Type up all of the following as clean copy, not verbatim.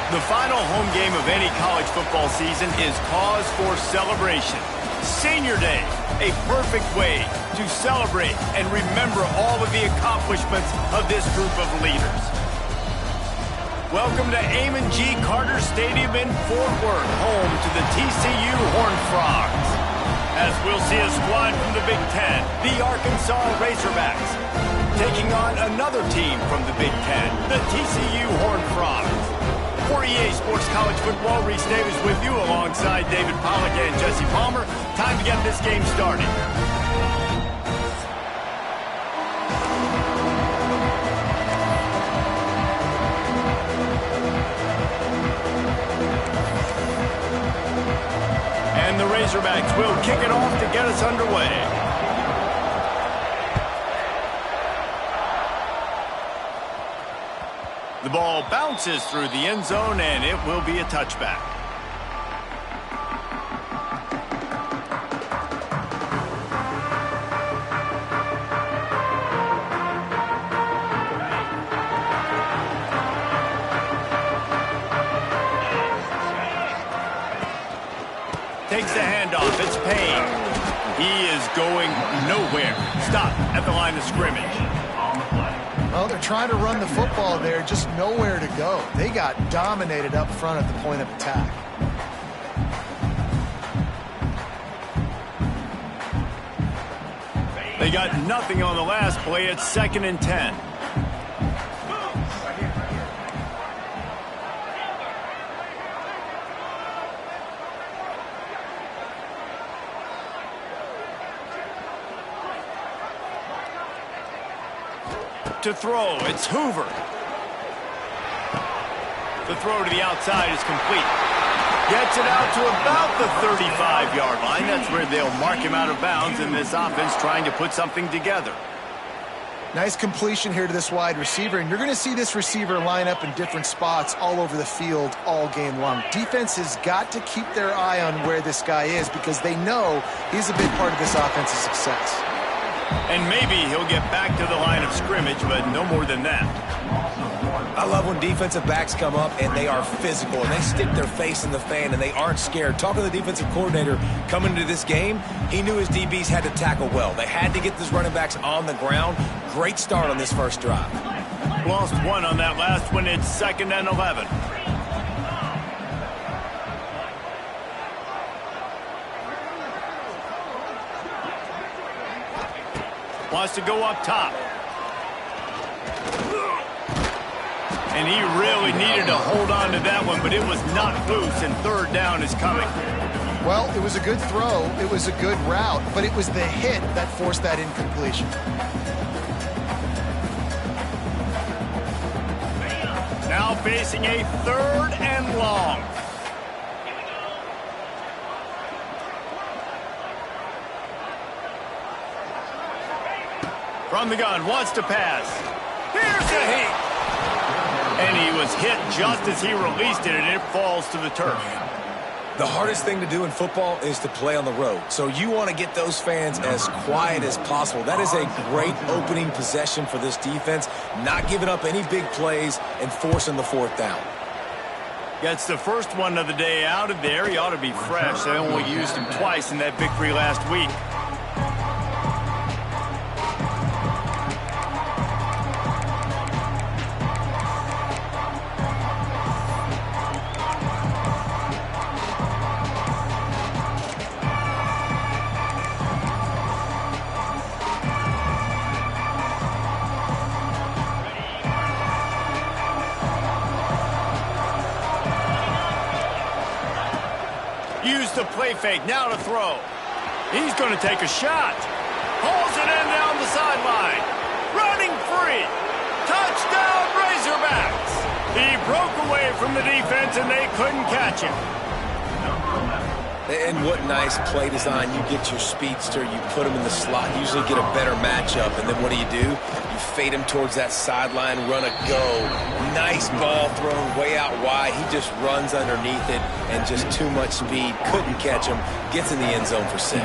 The final home game of any college football season is cause for celebration. Senior Day, a perfect way to celebrate and remember all of the accomplishments of this group of leaders. Welcome to Amon G. Carter Stadium in Fort Worth, home to the TCU Horned Frogs. As we'll see a squad from the Big Ten, the Arkansas Razorbacks, taking on another team from the Big Ten, the TCU Horned Frogs. For EA Sports College Football, Reese Davis with you alongside David Pollack and Jesse Palmer. Time to get this game started. And the Razorbacks will kick it off to get us underway. The ball bounces through the end zone, and it will be a touchback. Takes the handoff. It's Payne. He is going nowhere. Stop at the line of scrimmage. Well, they're trying to run the football there, just nowhere to go. They got dominated up front at the point of attack. They got nothing on the last play. It's 2nd and 10. To throw, it's Hoover. The throw to the outside is complete. Gets it out to about the 35-yard line. That's where they'll mark him out of bounds in this offense trying to put something together. Nice completion here to this wide receiver, and you're going to see this receiver line up in different spots all over the field all game long. Defense has got to keep their eye on where this guy is because they know he's a big part of this offense's success. And maybe he'll get back to the line of scrimmage, but no more than that. I love when defensive backs come up and they are physical and they stick their face in the fan and they aren't scared. Talking to the defensive coordinator coming into this game, he knew his DBs had to tackle well. They had to get these running backs on the ground. Great start on this first drive. Lost one on that last one. It's 2nd and 11. Wants to go up top. And he really needed to hold on to that one, but it was not loose, and 3rd down is coming. Well, it was a good throw. It was a good route, but it was the hit that forced that incompletion. Now facing a 3rd and long. From the gun, wants to pass. Here's the hit. And he was hit just as he released it, and it falls to the turf. The hardest thing to do in football is to play on the road. So you want to get those fans as quiet as possible. That is a great opening possession for this defense, not giving up any big plays and forcing the 4th down. Gets the first one of the day out of there. He ought to be fresh. They only used him twice in that victory last week. Use the play fake, now to throw. He's going to take a shot. Pulls it in down the sideline. Running free. Touchdown, Razorbacks. He broke away from the defense, and they couldn't catch him. And what nice play design. You get your speedster, you put him in the slot, usually get a better matchup, and then what do? You fade him towards that sideline, run a go. Nice ball thrown way out wide. He just runs underneath it and just too much speed. Couldn't catch him. Gets in the end zone for 6.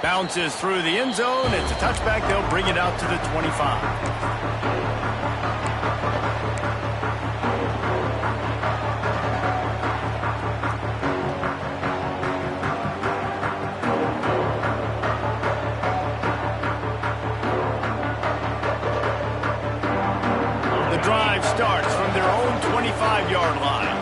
Bounces through the end zone. It's a touchback. They'll bring it out to the 25. The drive starts from their own 25-yard line.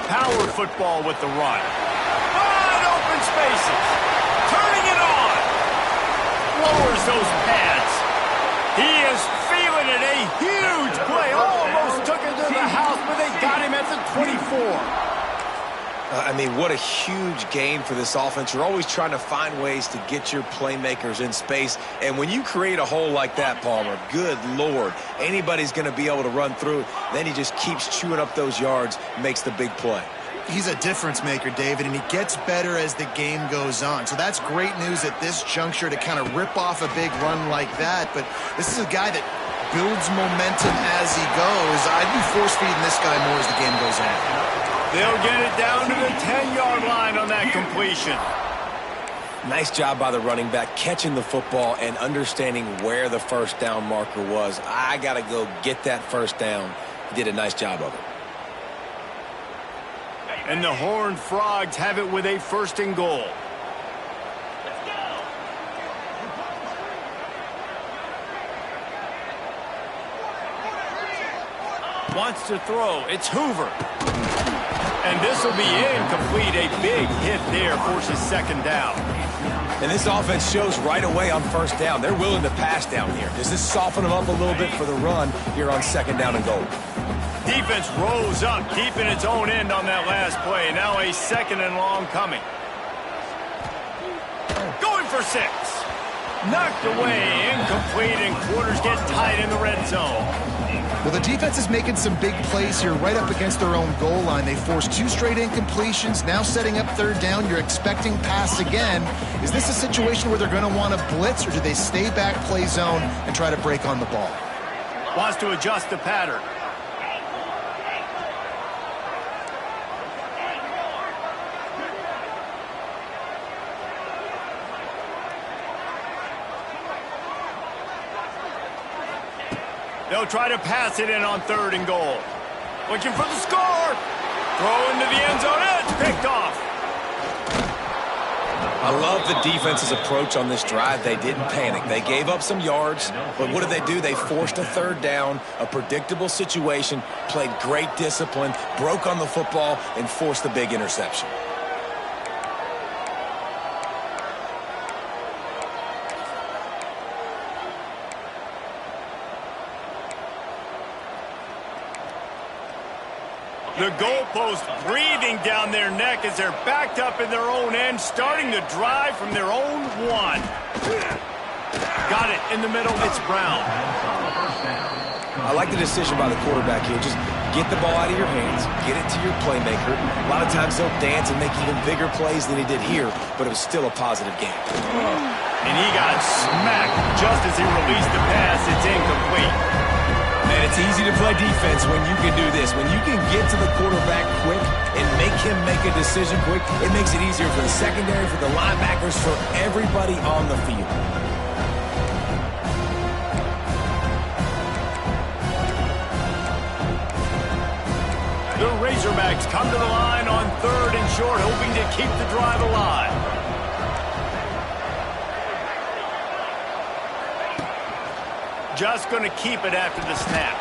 Power football with the run. Wide open spaces. Turning it on. Lowers those pads. He is feeling it. A huge play. Almost took it to the house, but they got him at the 24. I mean, what a huge game for this offense. You're always trying to find ways to get your playmakers in space. And when you create a hole like that, Palmer, good Lord, anybody's going to be able to run through it. Then he just keeps chewing up those yards, makes the big play. He's a difference maker, David, and he gets better as the game goes on. So that's great news at this juncture to kind of rip off a big run like that. But this is a guy that builds momentum as he goes. I'd be force-feeding this guy more as the game goes on. They'll get it down to the 10-yard line on that completion. Nice job by the running back catching the football and understanding where the first down marker was. I got to go get that first down. He did a nice job of it. And the Horned Frogs have it with a 1st and goal. Wants to throw. It's Hoover. And this will be incomplete. A big hit there forces 2nd down. And this offense shows right away on 1st down. They're willing to pass down here. Does this soften them up a little bit for the run here on 2nd down and goal? Defense rose up deep in its own end on that last play. Now a 2nd and long coming. Going for 6. Knocked away, incomplete, and quarters get tight in the red zone. Well, the defense is making some big plays here right up against their own goal line. They forced 2 straight incompletions, now setting up 3rd down. You're expecting pass again. Is this a situation where they're going to want to blitz, or do they stay back, play zone, and try to break on the ball? Wants to adjust the pattern. They'll try to pass it in on 3rd and goal. Looking for the score. Throw into the end zone. It's picked off. I love the defense's approach on this drive. They didn't panic. They gave up some yards, but what did they do? They forced a 3rd down, a predictable situation, played great discipline, broke on the football, and forced the big interception. The goalpost breathing down their neck as they're backed up in their own end, starting to drive from their own 1. Got it in the middle. It's Brown. I like the decision by the quarterback here. Just get the ball out of your hands, get it to your playmaker. A lot of times they'll dance and make even bigger plays than he did here, but it was still a positive game. And he got smacked just as he released the pass. It's incomplete. Man, it's easy to play defense when you can do this. When you can get to the quarterback quick and make him make a decision quick, it makes it easier for the secondary, for the linebackers, for everybody on the field. The Razorbacks come to the line on 3rd and short, hoping to keep the drive alive. Just going to keep it after the snap.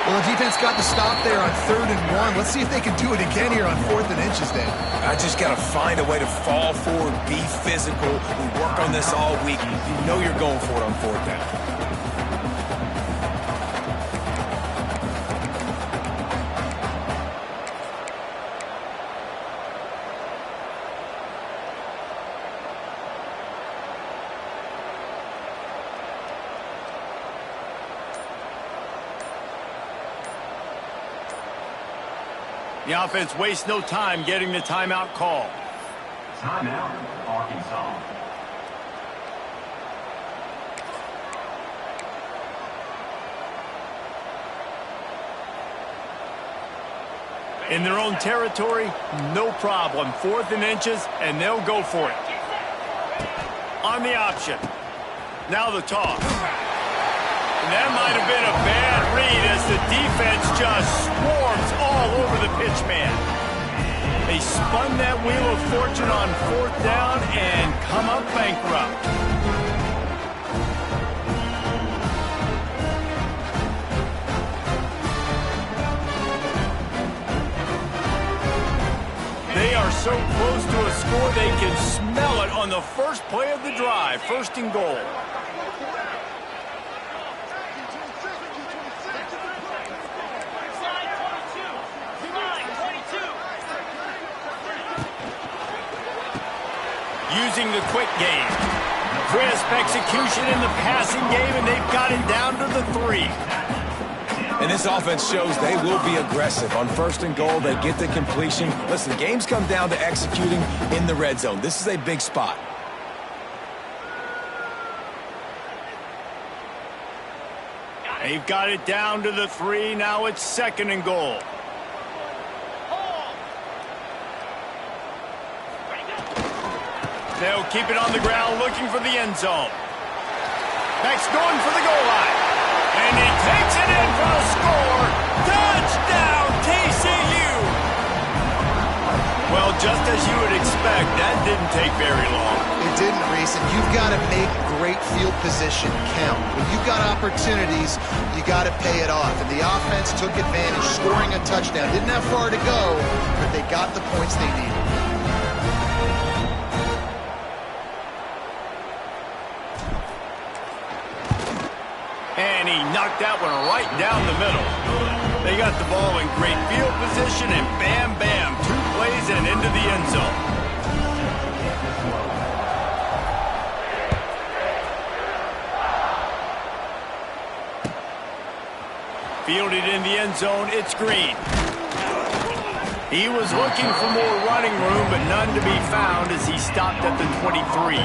Well, the defense got the stop there on 3rd and 1. Let's see if they can do it again here on 4th and inches, Dave. I just got to find a way to fall forward, be physical. We work on this all week. You know you're going for it on 4th down. The offense wastes no time getting the timeout call. Timeout, Arkansas. In their own territory, no problem. 4th and inches, and they'll go for it. On the option. Now the toss. And that might have been a bad read as the defense just swarms all over the pitch man. They spun that wheel of fortune on 4th down and come up bankrupt. They are so close to a score they can smell it on the first play of the drive. 1st and goal. Using the quick game. Crisp execution in the passing game, and they've got it down to the 3. And this offense shows they will be aggressive. On 1st and goal, they get the completion. Listen, games come down to executing in the red zone. This is a big spot. They've got it down to the 3. Now it's 2nd and goal. They'll keep it on the ground looking for the end zone. Max going for the goal line. And he takes it in for a score. Touchdown, TCU! Well, just as you would expect, that didn't take very long. It didn't, Reese, and you've got to make great field position count. When you've got opportunities, you got to pay it off. And the offense took advantage, scoring a touchdown. Didn't have far to go, but they got the points they needed. And he knocked that one right down the middle. They got the ball in great field position, and bam, bam, 2 plays and into the end zone. Fielded in the end zone, it's Green. He was looking for more running room, but none to be found as he stopped at the 23.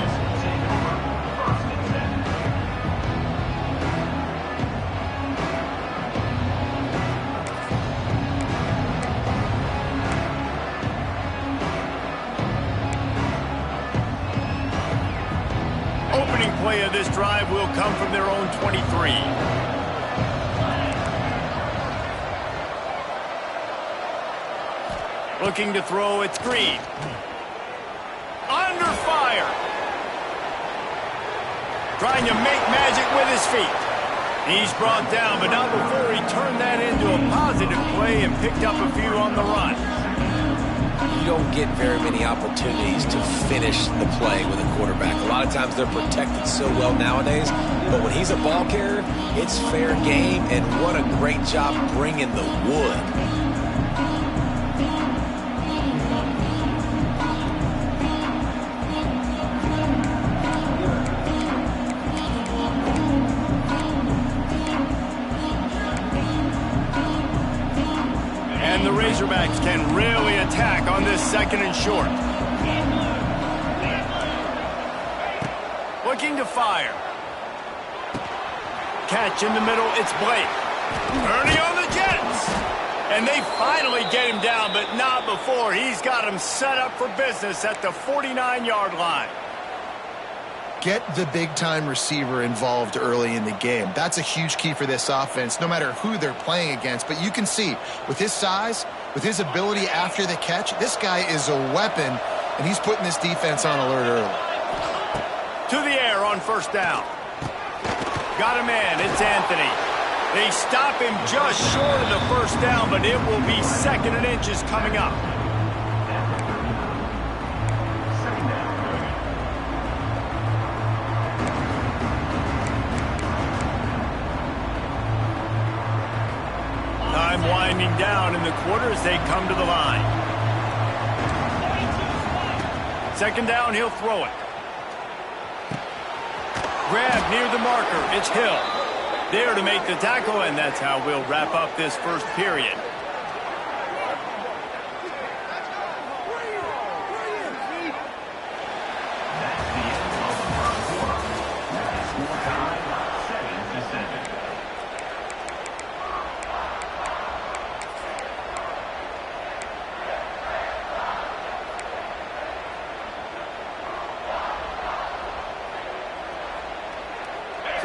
Opening play of this drive will come from their own 23. Looking to throw, it's Green. Under fire. Trying to make magic with his feet. He's brought down, but not before he turned that into a positive play and picked up a few on the run. You don't get very many opportunities to finish the play with a quarterback. A lot of times they're protected so well nowadays, but when he's a ball carrier, it's fair game, and what a great job bringing the wood. And the Razorbacks can really attack on this 2nd and short. Looking to fire. Catch in the middle, it's Blake. Ernie on the Jets. And they finally get him down, but not before. He's got him set up for business at the 49-yard line. Get the big-time receiver involved early in the game. That's a huge key for this offense, no matter who they're playing against. But you can see, with his size, with his ability after the catch, this guy is a weapon, and he's putting this defense on alert early. To the air on 1st down. Got a man, it's Anthony. They stop him just short of the 1st down, but it will be 2nd and inches coming up. Time winding down in the quarter as they come to the line. 2nd down, he'll throw it. Grab near the marker, it's Hill. There to make the tackle, and that's how we'll wrap up this 1st period.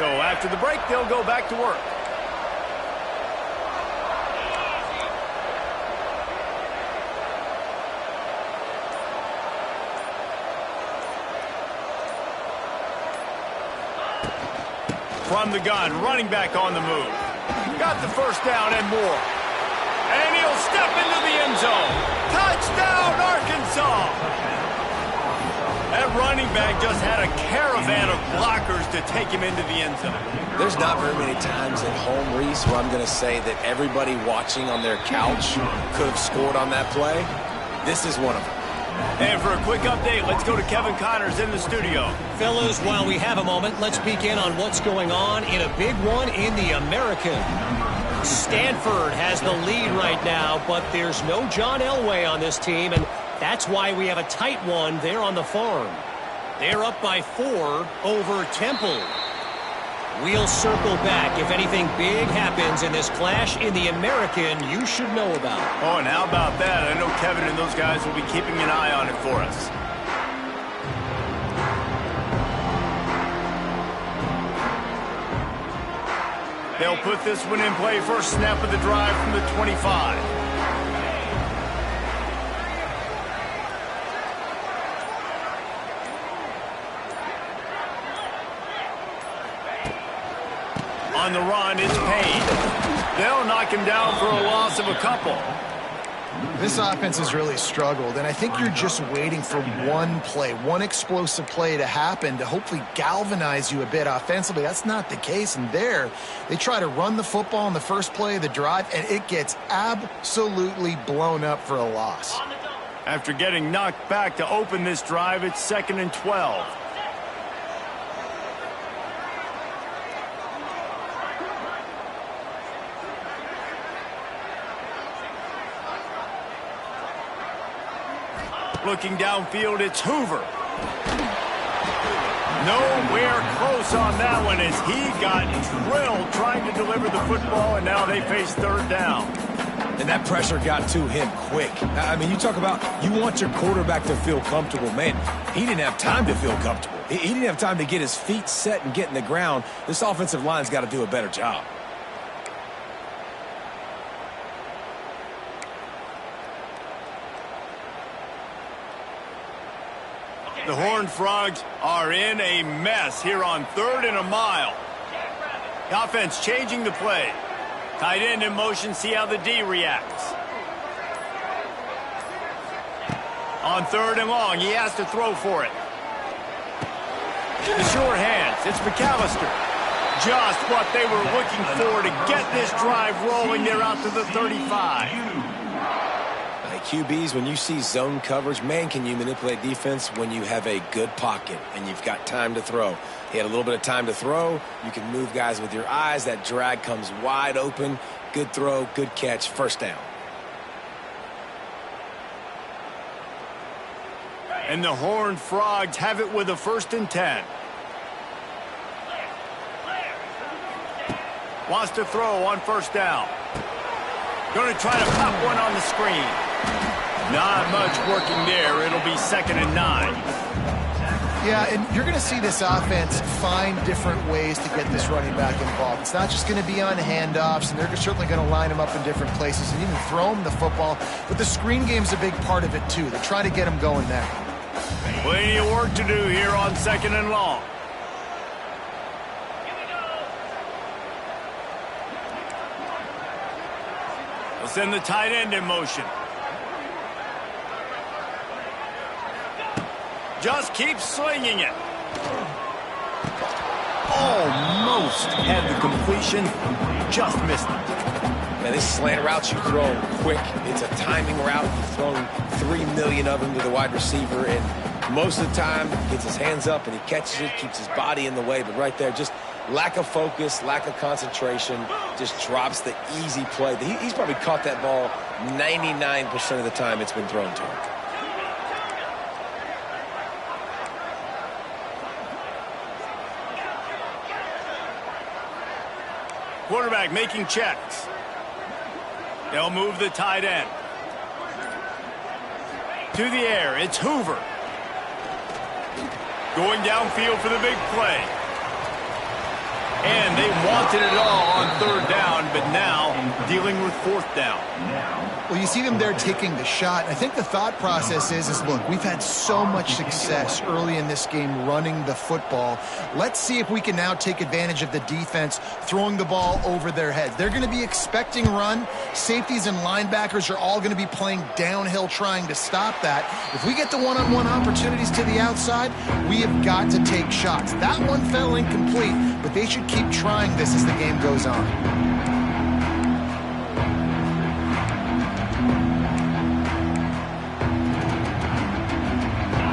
So after the break, they'll go back to work. From the gun, running back on the move. Got the first down and more. And he'll step into the end zone. Touchdown, Arkansas! That running back just had a caravan of blockers to take him into the end zone. There's not very many times at home, Reese, where I'm going to say that everybody watching on their couch could have scored on that play. This is one of them. And for a quick update, let's go to Kevin Connors in the studio. Fellas, while we have a moment, let's peek in on what's going on in a big one in the American. Stanford has the lead right now, but there's no John Elway on this team, and that's why we have a tight one there on the farm. They're up by 4 over Temple. We'll circle back. If anything big happens in this clash in the American, you should know about. Oh, and how about that? I know Kevin and those guys will be keeping an eye on it for us. They'll put this one in play first snap of the drive from the 25. On the run, it's Payne. They'll knock him down for a loss of a couple. This offense has really struggled, and I think you're just waiting for one play, one explosive play to happen to hopefully galvanize you a bit offensively. That's not the case, and there, they try to run the football on the first play of the drive, and it gets absolutely blown up for a loss. After getting knocked back to open this drive, it's 2nd and 12. Looking downfield, it's Hoover. Nowhere close on that one as he got drilled trying to deliver the football, and now they face 3rd down. And that pressure got to him quick. I mean, you talk about you want your quarterback to feel comfortable. Man, he didn't have time to feel comfortable. He didn't have time to get his feet set and get in the ground. This offensive line's got to do a better job. The Horned Frogs are in a mess here on 3rd and a mile. The offense changing the play. Tight end in motion, see how the D reacts. On 3rd and long, he has to throw for it. The sure hands, it's McAllister. Just what they were looking for to get this drive rolling. They're out to the 35. QBs, when you see zone coverage, man, can you manipulate defense when you have a good pocket and you've got time to throw. He had a little bit of time to throw. You can move guys with your eyes. That drag comes wide open. Good throw, good catch, 1st down. And the Horned Frogs have it with a 1st and 10. Wants to throw on 1st down. Going to try to pop one on the screen. Not much working there. It'll be 2nd and 9. Yeah, and you're going to see this offense find different ways to get this running back involved. It's not just going to be on handoffs, and they're certainly going to line him up in different places and even throw him the football. But the screen game's a big part of it, too. They're trying to get him going there. Plenty of work to do here on 2nd and long. They'll send the tight end in motion. Just keeps slinging it. Almost had the completion. Just missed it. Man, this slant route you throw quick. It's a timing route. You've thrown 3 million of them to the wide receiver, and most of the time gets his hands up and he catches it, keeps his body in the way. But right there, just lack of focus, lack of concentration, just drops the easy play. He's probably caught that ball 99% of the time it's been thrown to him. Quarterback making checks. They'll move the tight end. To the air, it's Hoover. Going downfield for the big play. And they wanted it all on third down, but now dealing with fourth down. Well, you see them there taking the shot. I think the thought process is look, we've had so much success early in this game running the football. Let's see if we can now take advantage of the defense throwing the ball over their heads. They're going to be expecting run. Safeties and linebackers are all going to be playing downhill trying to stop that. If we get the one-on-one opportunities to the outside, we have got to take shots. That one fell incomplete, but they should keep trying this as the game goes on.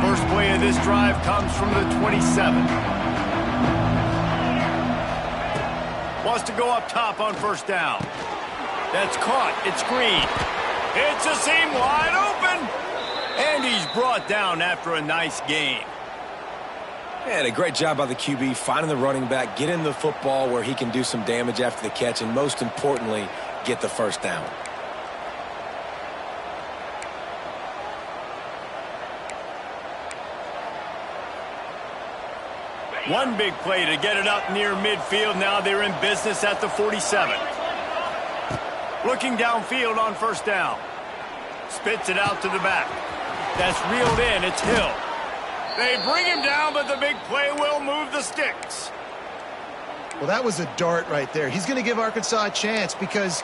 First play of this drive comes from the 27. Wants to go up top on first down. That's caught. It's Green. It's a seam wide open. And he's brought down after a nice gain. And a great job by the QB finding the running back, getting the football where he can do some damage after the catch, and most importantly, get the first down. One big play to get it up near midfield. Now they're in business at the 47. Looking downfield on first down. Spits it out to the back. That's reeled in. It's Hill. They bring him down, but the big play will move the sticks. Well, that was a dart right there. He's going to give Arkansas a chance because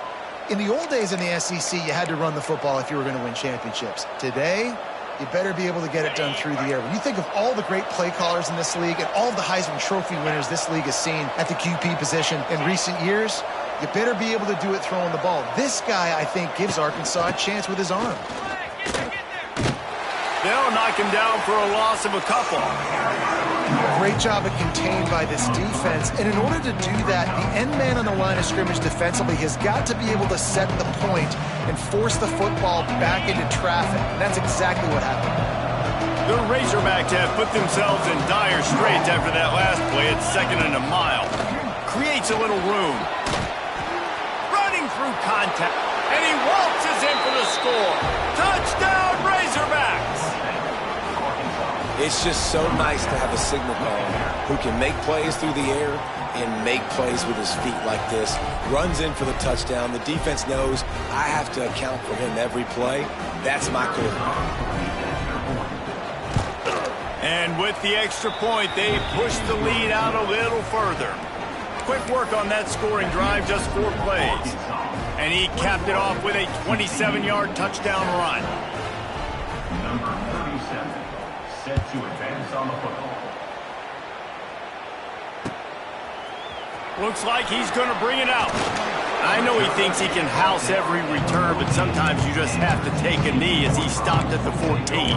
in the old days in the SEC, you had to run the football if you were going to win championships. Today, you better be able to get it done through the air. When you think of all the great play callers in this league and all of the Heisman Trophy winners this league has seen at the QB position in recent years, you better be able to do it throwing the ball. This guy, I think, gives Arkansas a chance with his arm. They'll knock him down for a loss of a couple. Great job of contained by this defense. And in order to do that, the end man on the line of scrimmage defensively has got to be able to set the point and force the football back into traffic. And that's exactly what happened. The Razorbacks have put themselves in dire straits after that last play at 2nd and a mile. Creates a little room. Running through contact. And he waltzes in for the score. Touchdown, Razorbacks! It's just so nice to have a signal caller who can make plays through the air and make plays with his feet like this. Runs in for the touchdown. The defense knows I have to account for him every play. That's my quarterback. And with the extra point, they push the lead out a little further. Quick work on that scoring drive, just 4 plays. And he capped it off with a 27-yard touchdown run. Number 37, set to advance on the football. Looks like he's going to bring it out. I know he thinks he can house every return, but sometimes you just have to take a knee as he stopped at the 14.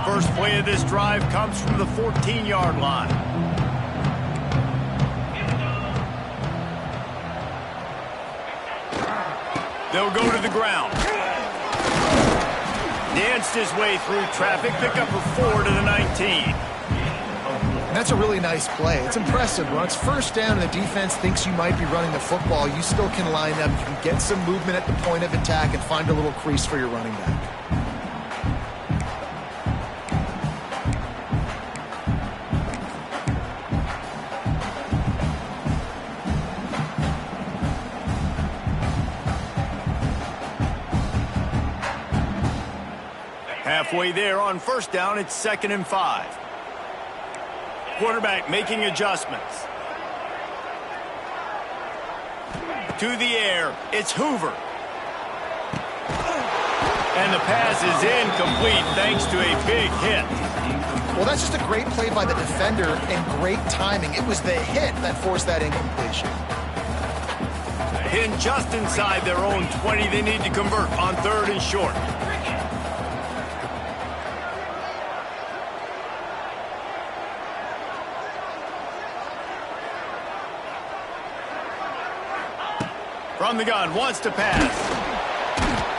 First play of this drive comes from the 14-yard line. They'll go to the ground. Danced his way through traffic, pick up a 4 to the 19. And that's a really nice play. It's impressive. When it's first down and the defense thinks you might be running the football, you still can line up. You can get some movement at the point of attack and find a little crease for your running back. Halfway there on first down, it's 2nd and 5. Quarterback making adjustments. To the air, it's Hoover. And the pass is incomplete thanks to a big hit. Well, that's just a great play by the defender and great timing. It was the hit that forced that incompletion. Hit just inside their own 20. They need to convert on 3rd and short. From the gun, wants to pass.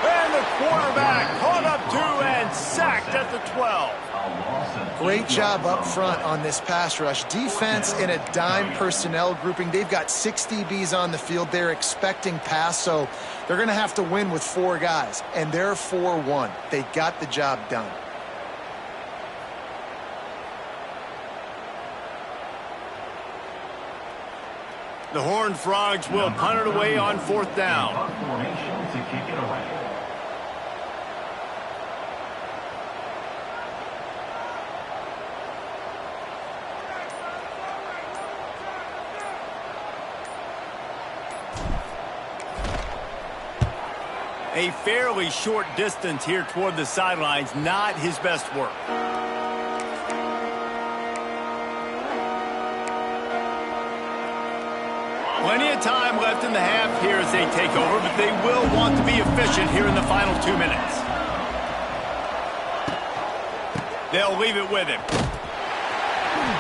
And the quarterback caught up to and sacked at the 12. Great job up front on this pass rush. Defense in a dime personnel grouping. They've got 6 DBs on the field. They're expecting pass, so they're going to have to win with 4 guys. And they're 4-1. They got the job done. The Horned Frogs will punt it away on 4th down. Formation to kick it away. A fairly short distance here toward the sidelines, not his best work. Plenty of time left in the half here as they take over, but they will want to be efficient here in the final 2 minutes. They'll leave it with him.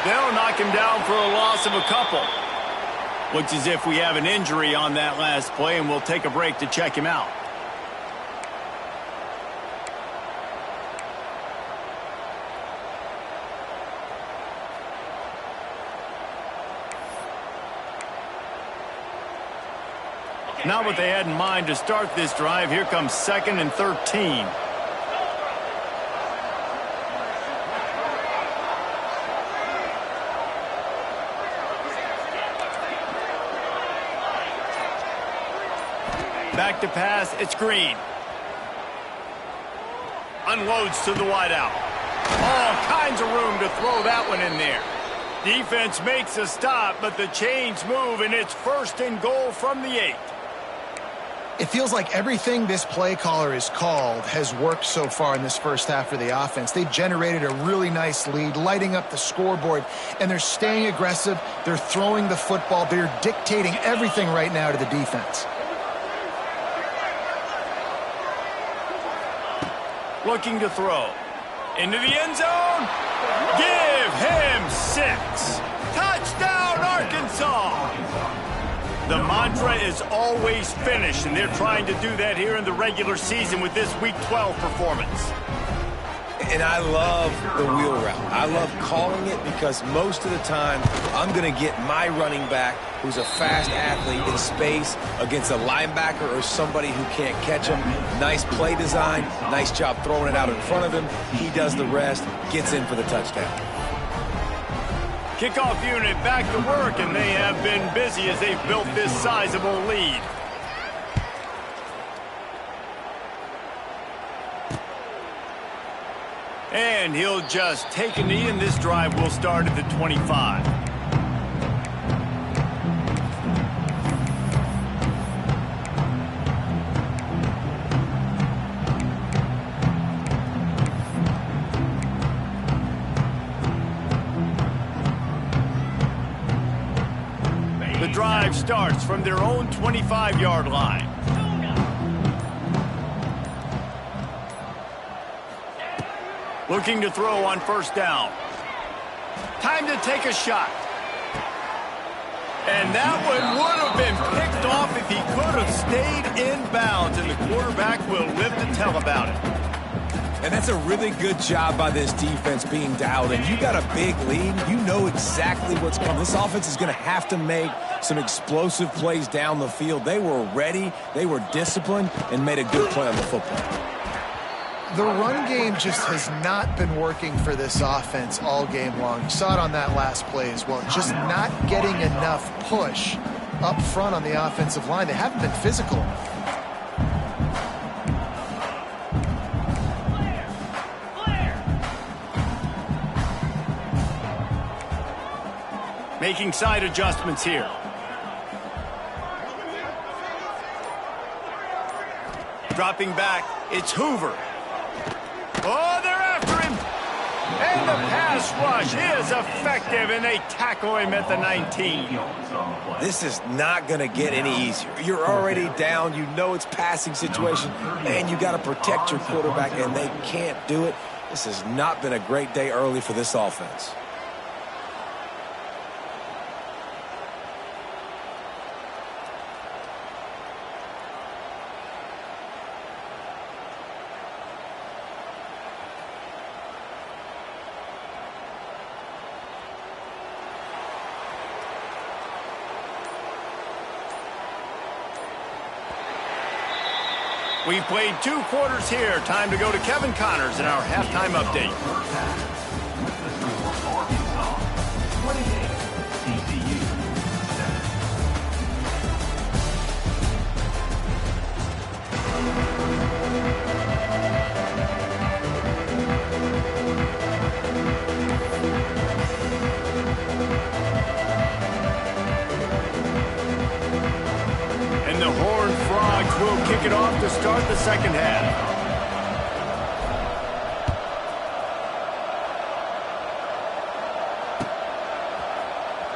They'll knock him down for a loss of a couple. Looks as if we have an injury on that last play, and we'll take a break to check him out. Not what they had in mind to start this drive. Here comes 2nd and 13. Back to pass, it's Green. Unloads to the wideout. All kinds of room to throw that one in there. Defense makes a stop, but the chains move, and it's 1st and goal from the 8. It feels like everything this play caller has called has worked so far in this first half for the offense. They've generated a really nice lead, lighting up the scoreboard, and they're staying aggressive. They're throwing the football. They're dictating everything right now to the defense. Looking to throw. Into the end zone. Give him 6. Touchdown, Arkansas! The mantra is always finish, and they're trying to do that here in the regular season with this Week 12 performance. And I love the wheel route. I love calling it because most of the time I'm going to get my running back, who's a fast athlete, in space against a linebacker or somebody who can't catch him. Nice play design, nice job throwing it out in front of him. He does the rest, gets in for the touchdown. Kickoff unit back to work, and they have been busy as they've built this sizable lead. And he'll just take a knee, and this drive will start at the 25. The drive starts from their own 25-yard line. Looking to throw on 1st down. Time to take a shot. And that one would have been picked off if he could have stayed in bounds, and the quarterback will live to tell about it. And that's a really good job by this defense being dialed in. You got a big lead. You know exactly what's coming. This offense is going to have to make some explosive plays down the field. They were ready, they were disciplined, and made a good play on the football. The run game just has not been working for this offense all game long. You saw it on that last play as well. Just not getting enough push up front on the offensive line. They haven't been physical enough. Making side adjustments here. Dropping back, it's Hoover. Oh, they're after him. And the pass rush is effective, and they tackle him at the 19. This is not going to get any easier. You're already down. You know it's passing situation. Man, you got to protect your quarterback, and they can't do it. This has not been a great day early for this offense. We've played 2 quarters here. Time to go to Kevin Connors in our halftime update. Arkansas 28, TCU 7. And the Horned Frogs will kick it off to start the second half.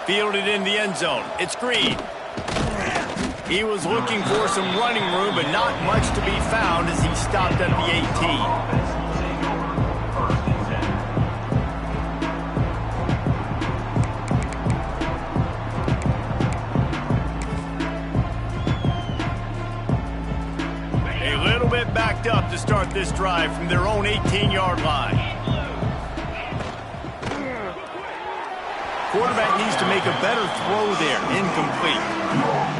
Fielded in the end zone. It's Green. He was looking for some running room, but not much to be found as he stopped at the 18. Backed up to start this drive from their own 18-yard line. Quarterback needs to make a better throw there. Incomplete.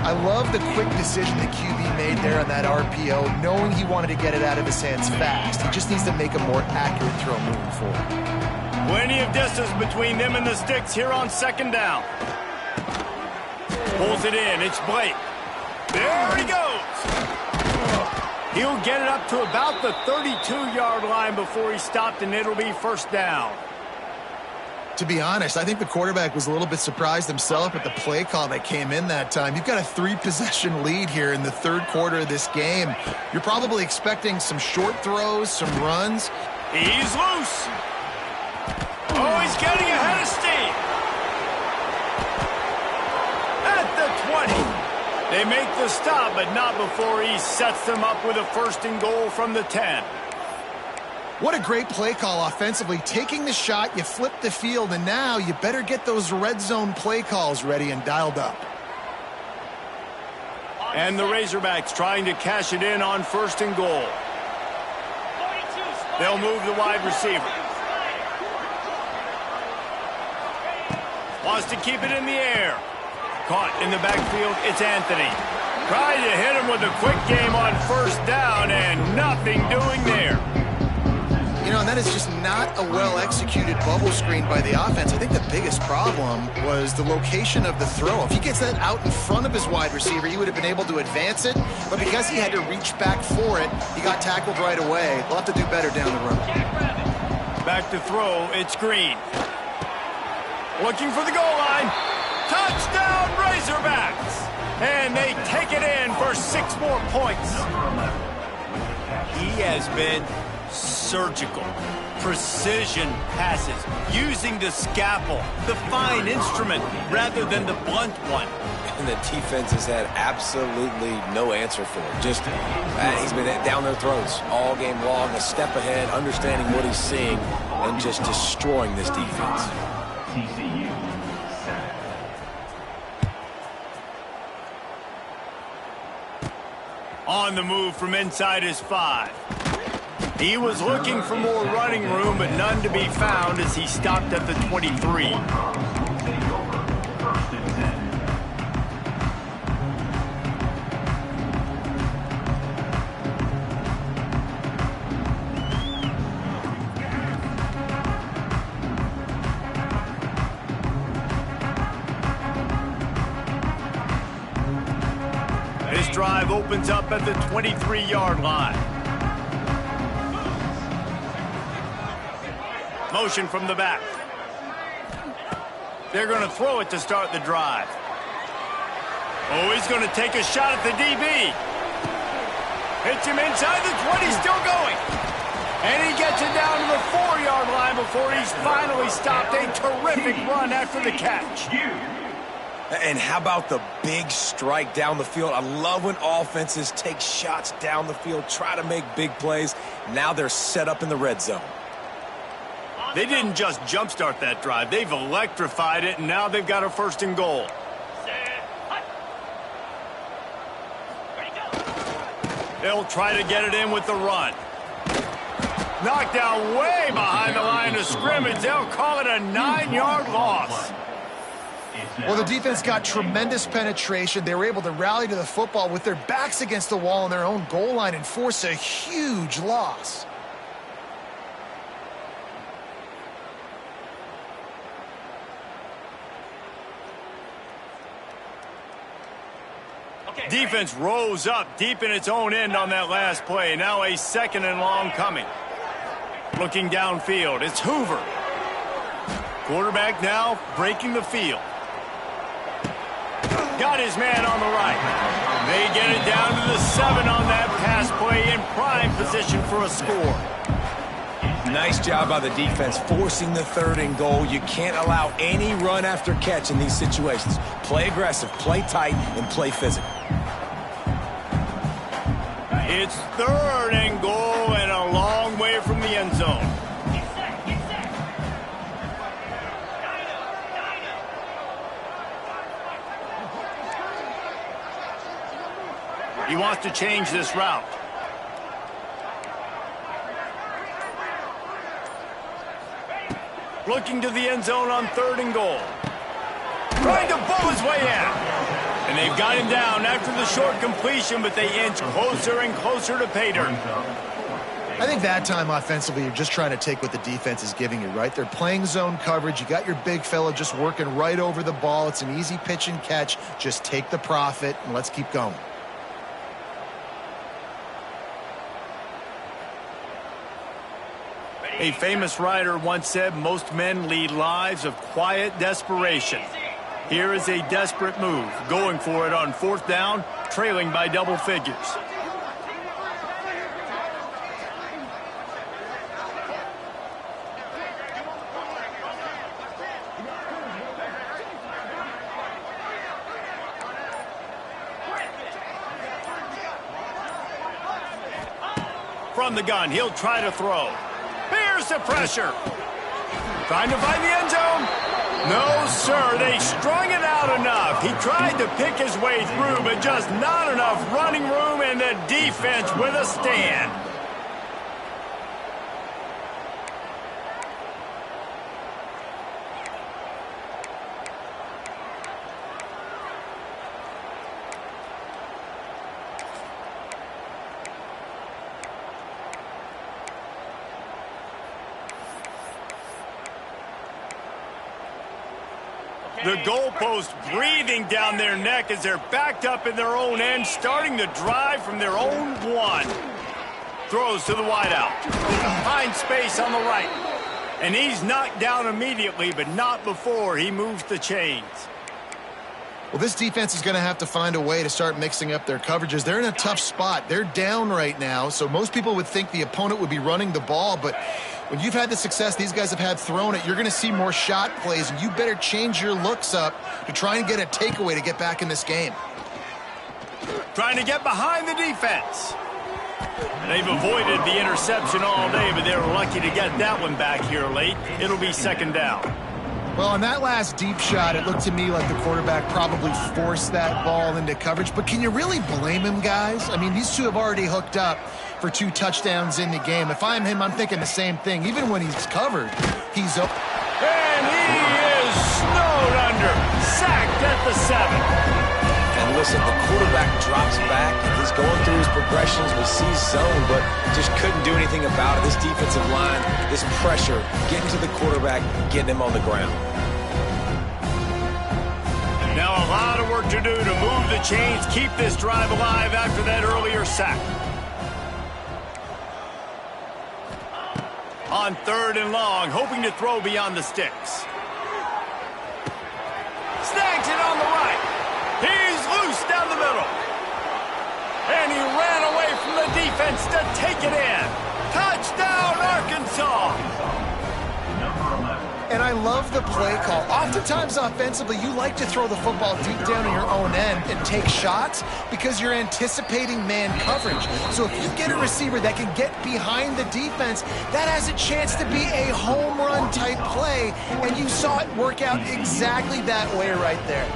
I love the quick decision the QB made there on that RPO, knowing he wanted to get it out of his hands fast. He just needs to make a more accurate throw moving forward. Plenty of distance between them and the sticks here on second down. Pulls it in. It's Blake. There he goes. He'll get it up to about the 32-yard line before he stopped, and it'll be first down. To be honest, I think the quarterback was a little bit surprised himself at the play call that came in that time. You've got a 3-possession lead here in the third quarter of this game. You're probably expecting some short throws, some runs. He's loose. Oh, he's getting ahead of steam. At the 20. They make the stop, but not before he sets them up with a first and goal from the 10. What a great play call offensively. Taking the shot, you flip the field, and now you better get those red zone play calls ready and dialed up. And the Razorbacks trying to cash it in on first and goal. They'll move the wide receiver. Wants to keep it in the air. Caught in the backfield, it's Anthony. Trying to hit him with a quick game on first down, and nothing doing there. You know, and that is just not a well-executed bubble screen by the offense. I think the biggest problem was the location of the throw. If he gets that out in front of his wide receiver, he would have been able to advance it. But because he had to reach back for it, he got tackled right away. We'll have to do better down the road. Back to throw, it's Green. Looking for the goal line. Touchdown, Razorbacks! And they take it in for 6 more points. He has been surgical. Precision passes, using the scalpel, the fine instrument, rather than the blunt one. And the defense has had absolutely no answer for him. Just, he's been down their throats all game long, a step ahead, understanding what he's seeing, and just destroying this defense. TCU 7. On the move from inside his 5. He was looking for more running room, but none to be found as he stopped at the 23. This drive opens up at the 23-yard line. Motion from the back. They're going to throw it to start the drive. Oh, he's going to take a shot at the DB. Hits him inside the 20, still going. And he gets it down to the 4-yard line before he's finally stopped. A terrific run after the catch. And how about the big strike down the field? I love when offenses take shots down the field, try to make big plays. Now they're set up in the red zone. They didn't just jumpstart that drive. They've electrified it, and now they've got a first and goal. They'll try to get it in with the run. Knocked down way behind the line of scrimmage. They'll call it a 9-yard loss. Well, the defense got tremendous penetration. They were able to rally to the football with their backs against the wall on their own goal line and force a huge loss. Defense rose up deep in its own end on that last play. Now a 2nd and long coming. Looking downfield, it's Hoover. Quarterback now breaking the field. Got his man on the right. They get it down to the 7 on that pass play in prime position for a score. Nice job by the defense forcing the 3rd and goal. You can't allow any run after catch in these situations. Play aggressive, play tight, and play physical. It's 3rd and goal and a long way from the end zone. He wants to change this route. Looking to the end zone on 3rd and goal. Trying to pull his way out. And they've got him down after the short completion, but they inch closer and closer to pay dirt. I think that time offensively, you're just trying to take what the defense is giving you, right? They're playing zone coverage. You got your big fella just working right over the ball. It's an easy pitch and catch. Just take the profit and let's keep going. A famous writer once said, most men lead lives of quiet desperation. Here is a desperate move, going for it on 4th down, trailing by double figures. From the gun, he'll try to throw. Here's the pressure. Trying to find the end zone. No, sir, they strung it out enough. He tried to pick his way through, but just not enough running room, and the defense with a stand. The goalpost breathing down their neck as they're backed up in their own end, starting the drive from their own 1. Throws to the wideout. Finds space on the right. And he's knocked down immediately, but not before he moves the chains. Well, this defense is going to have to find a way to start mixing up their coverages. They're in a tough spot. They're down right now, so most people would think the opponent would be running the ball, but when you've had the success these guys have had throwing it, you're going to see more shot plays, and you better change your looks up to try and get a takeaway to get back in this game. Trying to get behind the defense. They've avoided the interception all day, but they were lucky to get that one back here late. It'll be 2nd down. Well, on that last deep shot, it looked to me like the quarterback probably forced that ball into coverage. But can you really blame him, guys? I mean, these two have already hooked up for 2 touchdowns in the game. If I'm him, I'm thinking the same thing. Even when he's covered, he's up. And he is snowed under. Sacked at the 7. And listen, the quarterback drops back, and he's going through his progressions. We see zone, but just couldn't do anything about it. This defensive line, this pressure, getting to the quarterback, getting him on the ground. Now a lot of work to do to move the chains, keep this drive alive after that earlier sack. On 3rd and long, hoping to throw beyond the sticks. Snags it on the right. He's loose down the middle. And he ran away from the defense to take it in. Touchdown, Arkansas. And I love the play call. Oftentimes offensively, you like to throw the football deep down in your own end and take shots because you're anticipating man coverage. So if you get a receiver that can get behind the defense, that has a chance to be a home run type play. And you saw it work out exactly that way right there.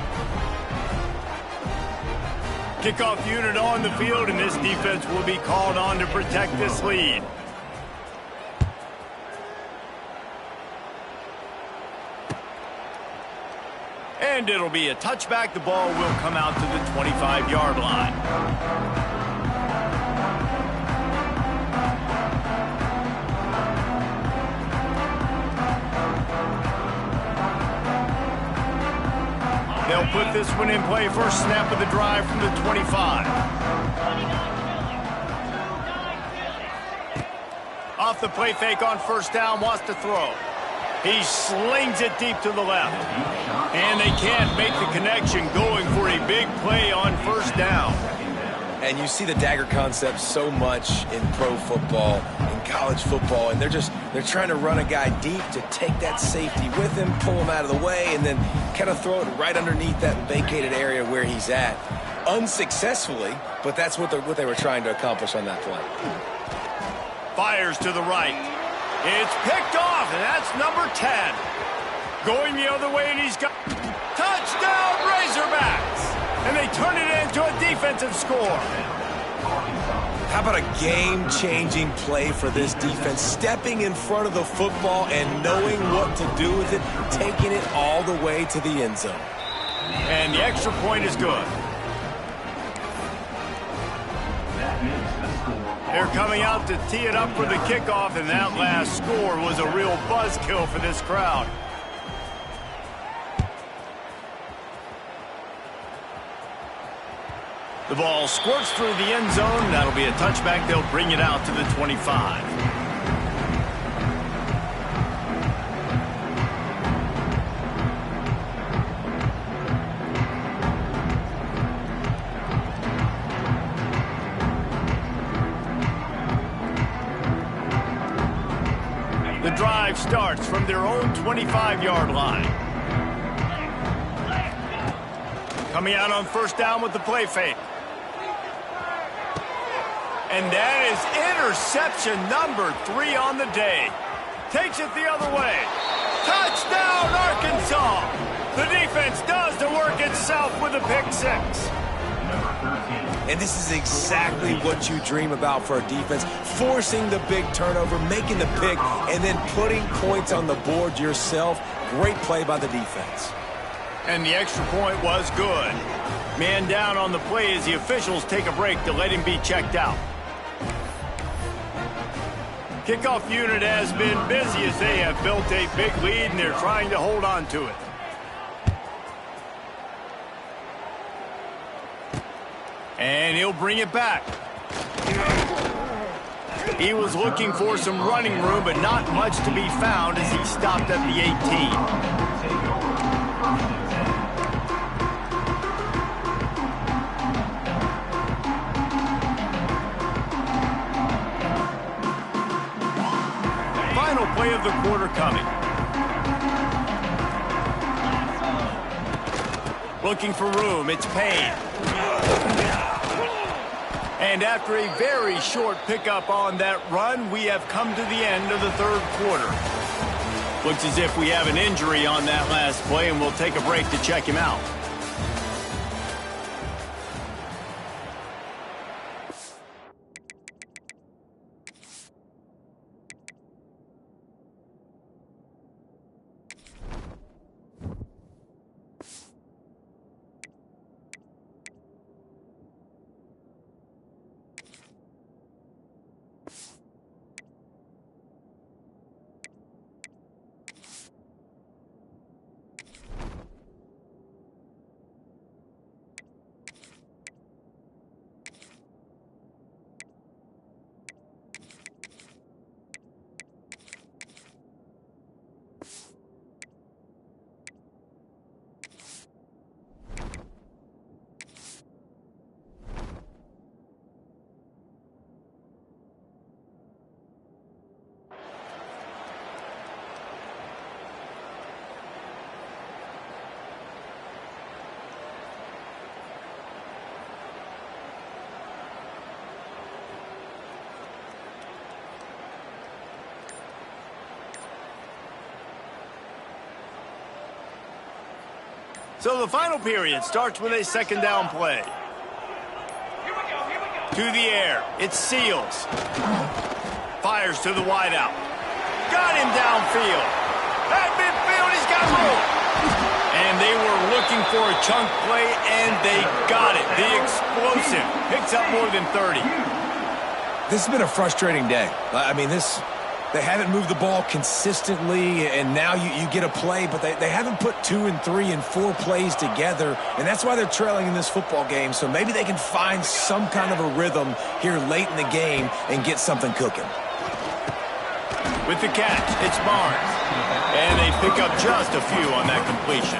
Kickoff unit on the field, and this defense will be called on to protect this lead. And And it'll be a touchback. The ball will come out to the 25-yard line. They'll put this one in play. First snap of the drive from the 25. Off the play fake on first down, wants to throw. He slings it deep to the left. And they can't make the connection, going for a big play on first down. And you see the dagger concept so much in pro football, in college football, and they're trying to run a guy deep to take that safety with him, pull him out of the way, and then kind of throw it right underneath that vacated area where he's at. Unsuccessfully, but that's what they were trying to accomplish on that play. Fires to the right. It's picked off, and that's number 10. Going the other way, and he's got touchdown Razorbacks. And they turn it into a defensive score. How about a game-changing play for this defense? Stepping in front of the football and knowing what to do with it, taking it all the way to the end zone. And the extra point is good. They're coming out to tee it up for the kickoff, and that last score was a real buzzkill for this crowd. The ball squirts through the end zone. That'll be a touchback. They'll bring it out to the 25. The drive starts from their own 25-yard line. Coming out on first down with the play fake. And that is interception number 3 on the day. Takes it the other way. Touchdown, Arkansas! The defense does the work itself with a pick 6. And this is exactly what you dream about for a defense. Forcing the big turnover, making the pick, and then putting points on the board yourself. Great play by the defense. And the extra point was good. Man down on the play as the officials take a break to let him be checked out. Kickoff unit has been busy as they have built a big lead and they're trying to hold on to it. And he'll bring it back. He was looking for some running room, but not much to be found as he stopped at the 18. Play of the quarter coming. Looking for room, it's Payne. And after a very short pickup on that run, we have come to the end of the third quarter. Looks as if we have an injury on that last play, and we'll take a break to check him out. So the final period starts with a second down play. To the air, it's Seals. Fires to the wideout. Got him downfield. At midfield, he's got room. And they were looking for a chunk play, and they got it. The explosive picks up more than 30. This has been a frustrating day. I mean, they haven't moved the ball consistently, and now you get a play, but they haven't put 2 and 3 and 4 plays together, and that's why they're trailing in this football game. So maybe they can find some kind of a rhythm here late in the game and get something cooking. With the catch, it's Barnes. And they pick up just a few on that completion.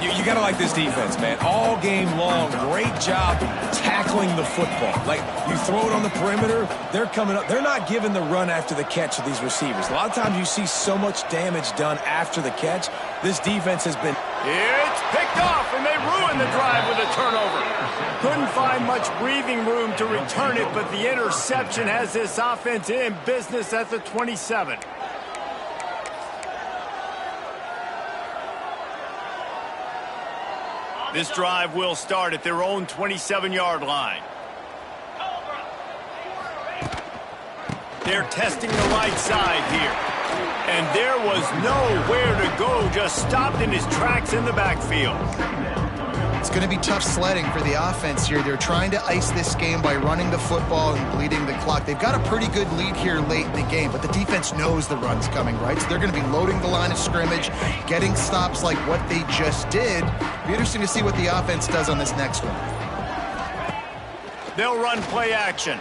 You got to like this defense, man. All game long, great job tackling the football. Like, you throw it on the perimeter, they're coming up. They're not giving the run after the catch to these receivers. A lot of times you see so much damage done after the catch. This defense has been... It's picked off, and they ruin the drive with a turnover. Couldn't find much breathing room to return it, but the interception has this offense in business at the 27. This drive will start at their own 27-yard line. They're testing the right side here. And there was nowhere to go, just stopped in his tracks in the backfield. It's going to be tough sledding for the offense here. They're trying to ice this game by running the football and bleeding the clock. They've got a pretty good lead here late in the game, but the defense knows the run's coming, right? So they're going to be loading the line of scrimmage, getting stops like what they just did. It'll be interesting to see what the offense does on this next one. They'll run play action.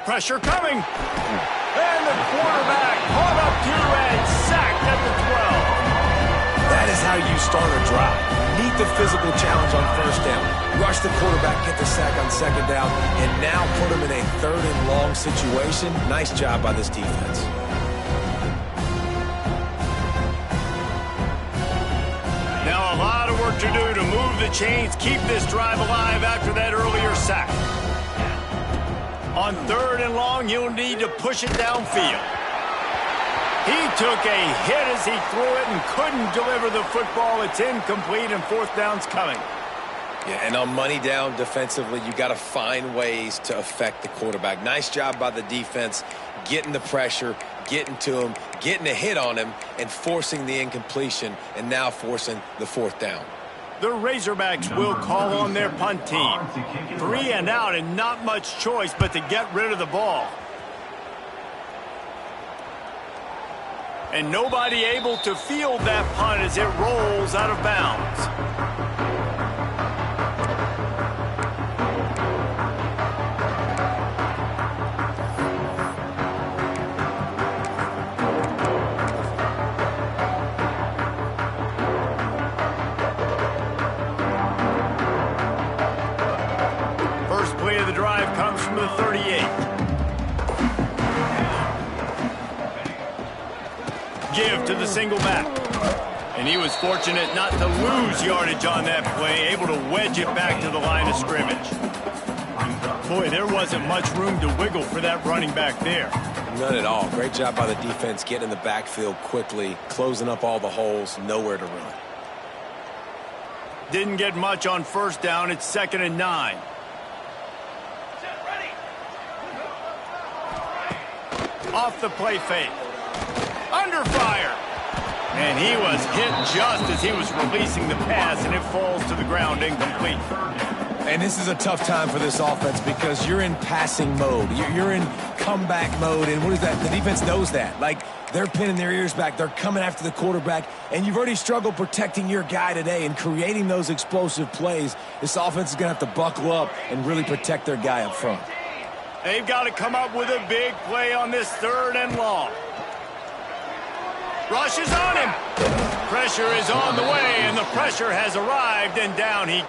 Pressure coming. And the quarterback caught up to and sacked at the 12. That is how you start a drive. Meet the physical challenge on first down. Rush the quarterback, get the sack on second down, and now put him in a 3rd and long situation. Nice job by this defense. Now a lot of work to do to move the chains, keep this drive alive after that earlier sack. On 3rd and long, you'll need to push it downfield. He took a hit as he threw it and couldn't deliver the football. It's incomplete, and 4th down's coming. Yeah, and on money down defensively, you got to find ways to affect the quarterback. Nice job by the defense, getting the pressure, getting to him, getting a hit on him, and forcing the incompletion, and now forcing the 4th down. The Razorbacks will call on their punt team. 3 and out, and not much choice but to get rid of the ball. And nobody able to field that punt as it rolls out of bounds. First play of the drive comes from the 38. Give to the single back. And he was fortunate not to lose yardage on that play, able to wedge it back to the line of scrimmage. Boy, there wasn't much room to wiggle for that running back there. None at all. Great job by the defense getting in the backfield quickly, closing up all the holes, nowhere to run. Didn't get much on 1st down. It's 2nd and 9. Off the play fake. Under fire. And he was hit just as he was releasing the pass, and it falls to the ground incomplete. And this is a tough time for this offense because you're in passing mode. You're in comeback mode, and what is that? The defense knows that. Like, they're pinning their ears back. They're coming after the quarterback, and you've already struggled protecting your guy today and creating those explosive plays. This offense is going to have to buckle up and really protect their guy up front. They've got to come up with a big play on this 3rd and long. Rush is on him. Pressure is on the way, and the pressure has arrived, and down he